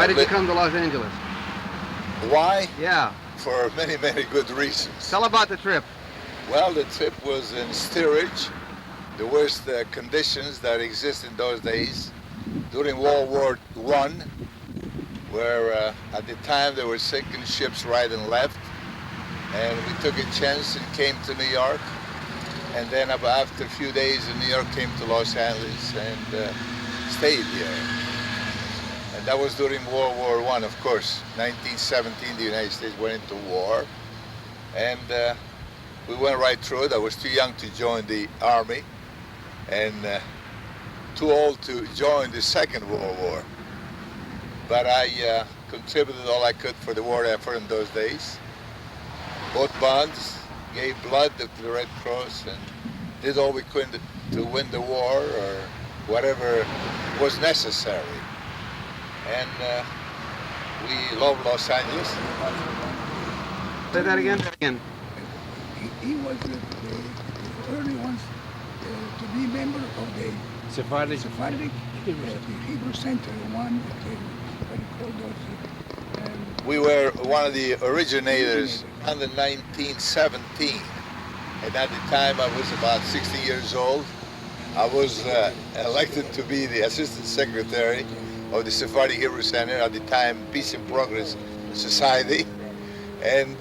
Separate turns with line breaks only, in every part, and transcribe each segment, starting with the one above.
Why did you come to Los Angeles?
Why?
Yeah.
For many, many good reasons.
Tell about the trip.
Well, the trip was in steerage, the worst conditions that exist in those days. During World War I, where at the time they were sinking ships right and left, and we took a chance and came to New York, and then after a few days in New York came to Los Angeles and stayed here. And that was during World War I, of course. 1917, the United States went into war, and we went right through it. I was too young to join the army, and too old to join the Second World War. But I contributed all I could for the war effort in those days. Bought bonds, gave blood to the Red Cross, and did all we could to win the war or whatever was necessary. And we love Los Angeles.
Say that again?
He was the early ones to be member of the Sephardic Hebrew Center, one what you call those.
We were one of the originators in 1917, and at the time I was about 60 years old. I was elected to be the assistant secretary of the Sephardic Hebrew Center, at the time Peace and Progress Society, and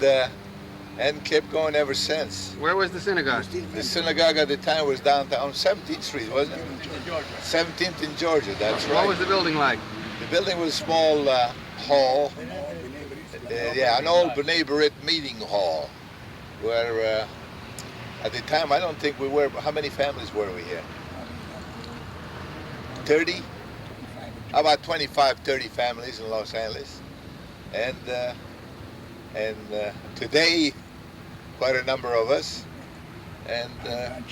kept going ever since.
Where was the synagogue?
The synagogue at the time was downtown, 17th Street, wasn't it? 17th in Georgia, that's right.
What was the building like?
The building was a small hall, an old B'nai B'rit meeting hall, where at the time I don't think we were, how many families were we here? 30? About 25, 30 families in Los Angeles. And today, quite a number of us, and a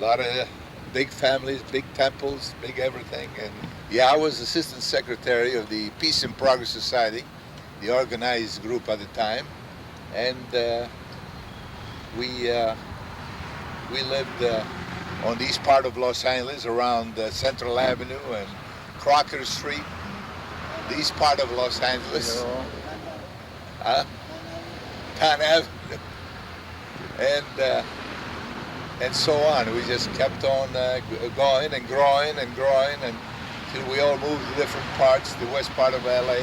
lot of big families, big temples, big everything. And yeah, I was assistant secretary of the Peace and Progress Society, the organized group at the time, and we lived on the east part of Los Angeles, around Central Avenue and Crocker Street, the east part of Los Angeles. Town Avenue, and so on. We just kept on going and growing and growing until we all moved to different parts, the west part of LA,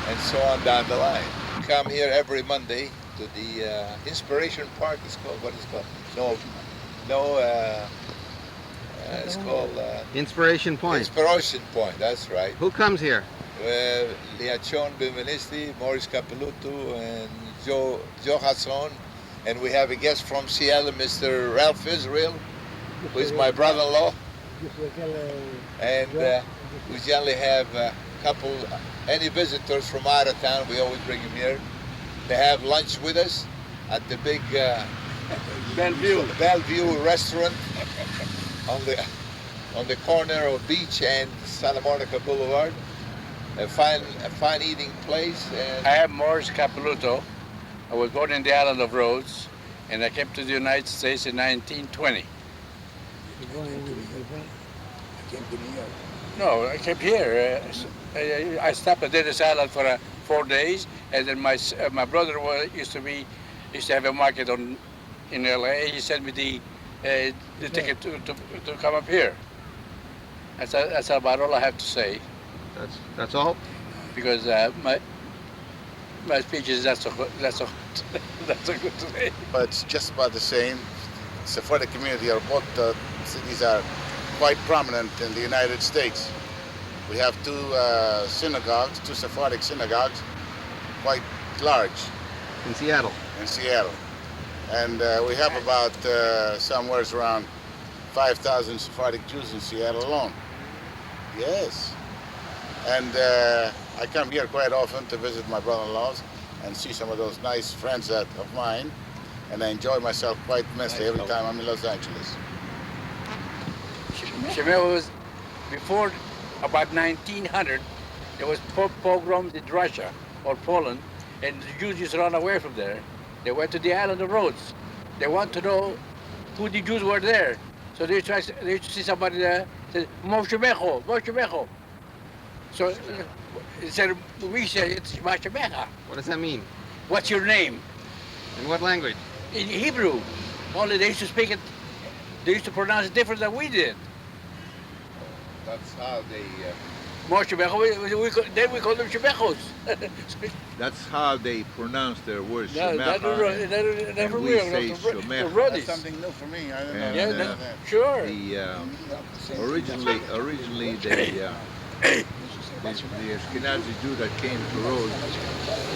and so on down the line. We come here every Monday to the Inspiration Park. It's called, what is it called? It's called
Inspiration Point.
Inspiration Point. That's right.
Who comes here?
Liachon Benvenisti, Morris Capeluto, and Joe Hasson, and we have a guest from Seattle, Mr. Ralph Israel, who is my brother-in-law, and we generally have a couple, any visitors from out of town, we always bring them here. They have lunch with us at the big Bellevue restaurant on the corner of Beach and Santa Monica Boulevard. A fine eating place. And
I am Morris Capeluto. I was born in the Island of Rhodes, and I came to the United States in 1920. No, I came here. I stopped at Dennis Island for 4 days, and then my brother used to have a market in LA. He sent me the ticket to come up here. That's about all I have to say.
That's all?
Because my speech is not so good today.
But it's just about the same. Sephardic community, or both cities are quite prominent in the United States. We have two synagogues, two Sephardic synagogues, quite large.
In Seattle?
In Seattle. And we have about somewhere around 5,000 Sephardic Jews in Seattle alone. Yes. And I come here quite often to visit my brother-in-laws and see some of those nice friends of mine, and I enjoy myself quite immensely every time I'm in Los Angeles.
Shemel was, before about 1900, there was pogroms in Russia or Poland, and the Jews used to run away from there. They went to the Island of Rhodes. They want to know who the Jews were there. So they used to see somebody there, said, Moshe Becho, Moshe Becho. So he said, we say it's Mashabecha.
What does that mean?
What's your name?
In what language?
In Hebrew. Only they used to speak it, they used to pronounce it different than we did.
That's how they.
Then we call them Shebechos.
That's how they pronounce their words.
Never
and we say Shomecha.
That's something new for me. I don't know.
And,
Yeah,
anything
uh,
of that.
Sure.
Originally the Ashkenazi Jew that came to Rhodes,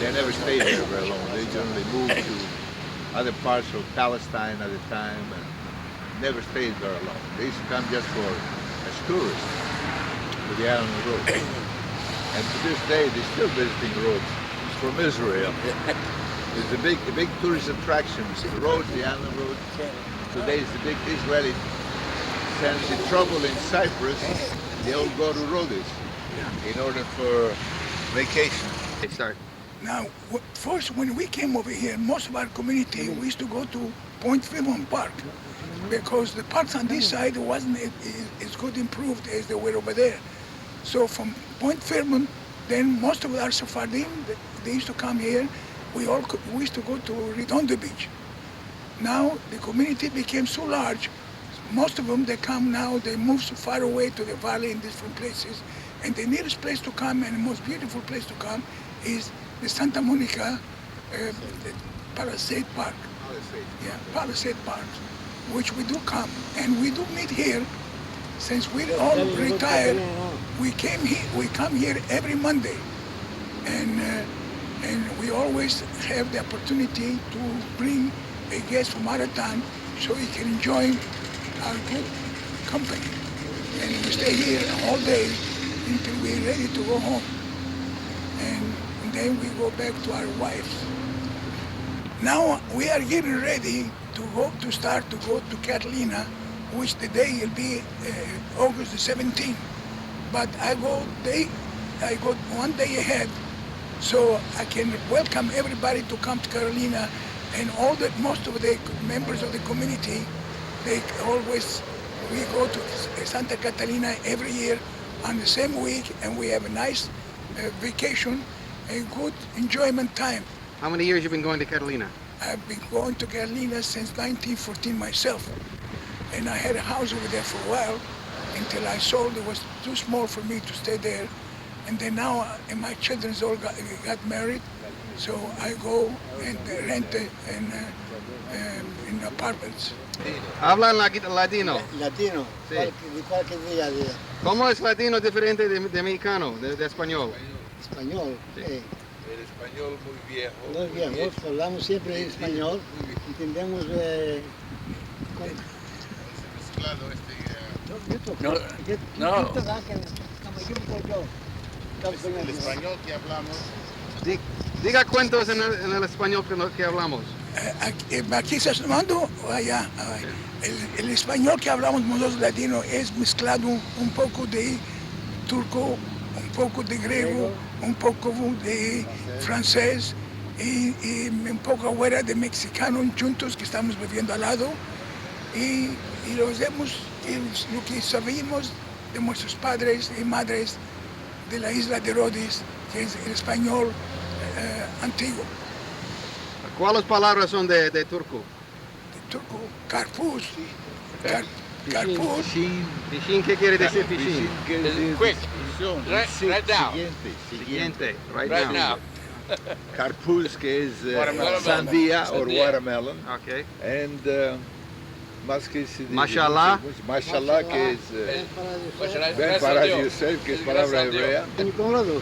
they never stayed there very long. They generally moved to other parts of Palestine at the time and never stayed very long. They used to come just as tourists to the Island of Rhodes. And to this day, they're still visiting Rhodes. It's from Israel. It's a big tourist attraction. The Rhodes, the Island of Rhodes. Today is the big Israeli sense in trouble in Cyprus. They all go to Rhodes in order for vacation.
Okay, start.
Now, first when we came over here, most of our community, we used to go to Point Fremont Park because the parks on this side wasn't as good improved as they were over there. So from Point Fremont, then most of our Sephardim, they used to come here. We used to go to Redondo Beach. Now the community became so large, most of them, they come now, they move so far away to the valley in different places. And the nearest place to come and the most beautiful place to come is the Santa Monica Palisades Park. Yeah, Palisades Park, which we do come. And we do meet here. Since we're all retired, we come here every Monday. And we always have the opportunity to bring a guest from out of town so he can enjoy our good company. And we stay here all day until we're ready to go home. And then we go back to our wives. Now we are getting ready to start to go to Catalina, which the day will be August the 17th. But I go 1 day ahead, so I can welcome everybody to come to Carolina, and most of the members of the community, we go to Santa Catalina every year on the same week, and we have a nice vacation, a good enjoyment time.
How many years you been going to Catalina?
I've been going to Catalina since 1914 myself, and I had a house over there for a while until I sold. It was too small for me to stay there, and then now and my children all got married, so I go and rent in apartments.
Hablan latino.
Latino.
Sí.
¿De cuál que diga? De
¿Cómo es latino diferente de mexicano, de español?
español.
Sí.
El español muy viejo.
Muy bien, hablamos siempre en español. Entendemos.
Mezclado el español que hablamos.
Diga cuentos en el español que hablamos.
Aquí estás tomando o allá. El español que hablamos nosotros latinos es mezclado un poco de turco, un poco de griego, un poco de francés y un poco ahora de mexicano juntos que estamos viviendo al lado y lo que sabemos de nuestros padres y madres de la isla de Rhodes, que es el español antiguo.
¿Cuáles palabras son de turco?
De turco, carpuz. Carpuz.
Fishin, ¿qué quiere decir fishin?
Quick. Right now.
Siguiente, right
now.
Carpuz, que es
Watermelon.
sandía or
Sandía.
watermelon.
Okay.
And más que se dice.
Mashallah.
Mashallah, que es ven para Yosef, que es palabra hebrea.
Colorado.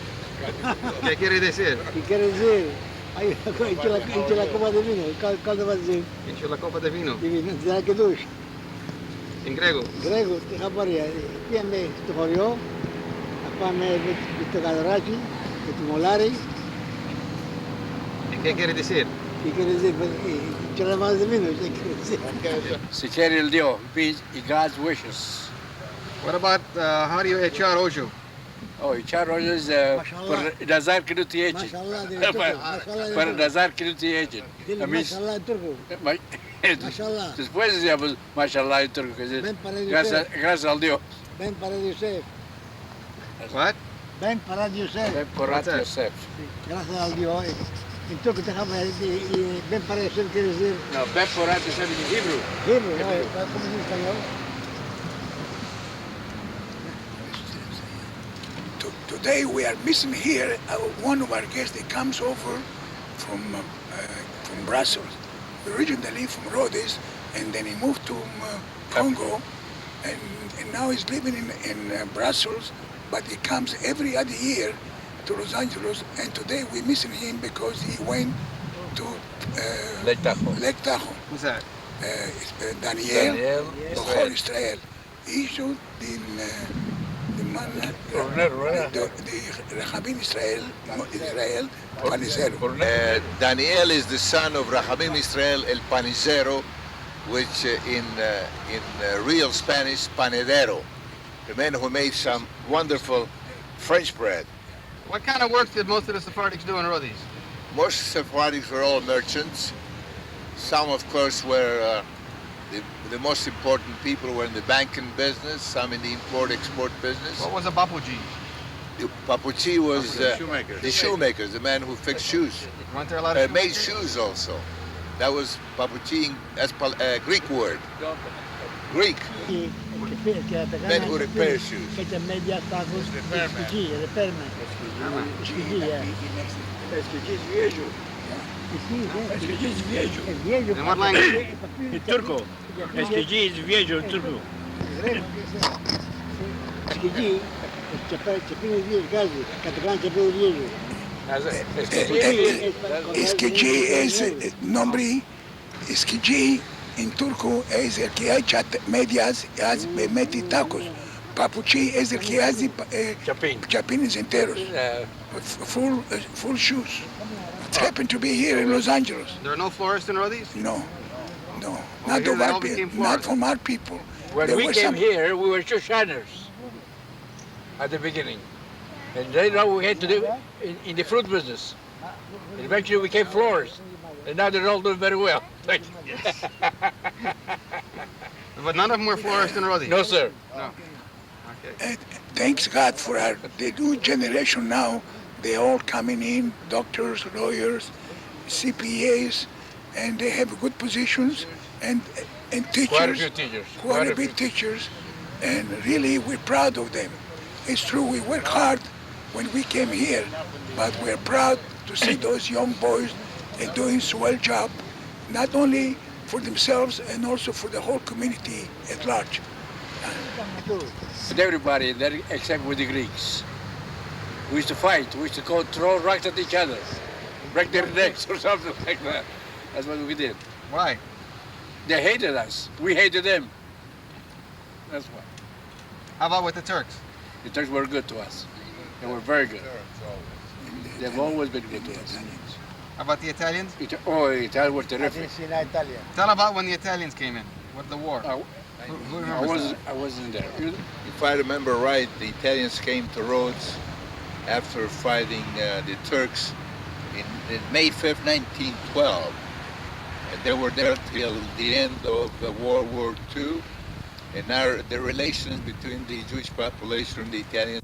¿Qué quiere decir?
¿Qué quiere decir? Ay, hinche la copa de vino. ¿Cuándo va a decir?
Hincho la copa de vino.
De vino, de la que dush.
En griego.
Grego, te japaria. Tiene tu jorio. Acá me viste gadarachi, que tu molari.
¿Y qué quiere decir?
¿Qué quiere decir? Hinche la más de vino. ¿Qué quiere decir?
Si quiere el Dios, be God's wishes.
What about how do you echar ojo?
Oh, echar hoyo es por Nazar que no te echen.
Mashallah de turco. Mashallah de
Para
turco.
Nazar que no te echen.
Dile mashallah en turco. Mashallah.
Después decíamos mashallah en turco, que es
Ven para Dios.
gracias al Dios.
Ven para Yosef.
What?
Ben Parad Yosef.
Porat Yosef.
Gracias al Dios. Entonces déjame Ben Parad Yosef quiere decir
No, Ben Porat Yosef in Hebrew.
Hebrew, ¿no? ¿Cómo es en español?
Today we are missing here one of our guests that comes over from Brussels, originally from Rhodes, and then he moved to Congo, and now he's living in Brussels, but he comes every other year to Los Angeles, and today we're missing him because he went to
Lake Tahoe.
Lake Tahoe.
Who's that?
Daniel,
Israel.
Israel. He should be the man, the Rahabim Israel, Panisero.
Daniel is the son of Rahabim Israel el Panicero, which in real Spanish, panadero, the man who made some wonderful French bread.
What kind of work did most of the Sephardics do in Rhodes?
Most Sephardics were all merchants. Some, of course, were the most important people were in the banking business, some in the import-export business.
What was a bapuji?
The papuchi was
shoemakers.
the shoemakers, the man who fixed shoes.
Weren't there a lot of
Made shoes also. That was papuchi, that's Greek word. Greek. Men who repair shoes.
Que te media tacos. Repairman.
In what language?
Turco. Esquigi is viejo, turco.
Esquigi, Chapin is gazi, Catalan Chapin is
Esquigi es nombre, esquigi en turco es el que echa medias, mete tacos. Papuchi es el que hace chapines enteros, full shoes. It happened to be here in Los Angeles.
There are no florists in Rhodes?
No,
Over
not
here
of
they
our
all became
people, not
florists.
from our people.
When
There
we
were
came
some-
here, we were shoe shiners at the beginning. And then now we had to do in the fruit business. And eventually we became florists. And now they're all doing very well. Thank you.
But none of them were florists in Rhodes?
No, sir.
No. Okay.
Thanks God for the new generation now. They all coming in, doctors, lawyers, CPAs, and they have good positions and teachers.
Quite a few teachers.
Quite a bit teachers, and really we're proud of them. It's true, we work hard when we came here, but we're proud to see those young boys doing swell job, not only for themselves and also for the whole community at large.
With everybody, there, except with the Greeks. We used to fight. We used to go throw rocks at each other, break their necks or something like that. That's what we did.
Why?
They hated us. We hated them. That's why.
How about with the Turks?
The Turks were good to us. They were very good. They've always been good to us.
How about the Italians?
Italians were terrific.
Tell about when the Italians came in, with the war. Who remembers that?
I wasn't there.
If I remember right, the Italians came to Rhodes after fighting the Turks in May 5th, 1912. And they were there till the end of World War II. And now the relations between the Jewish population and the Italians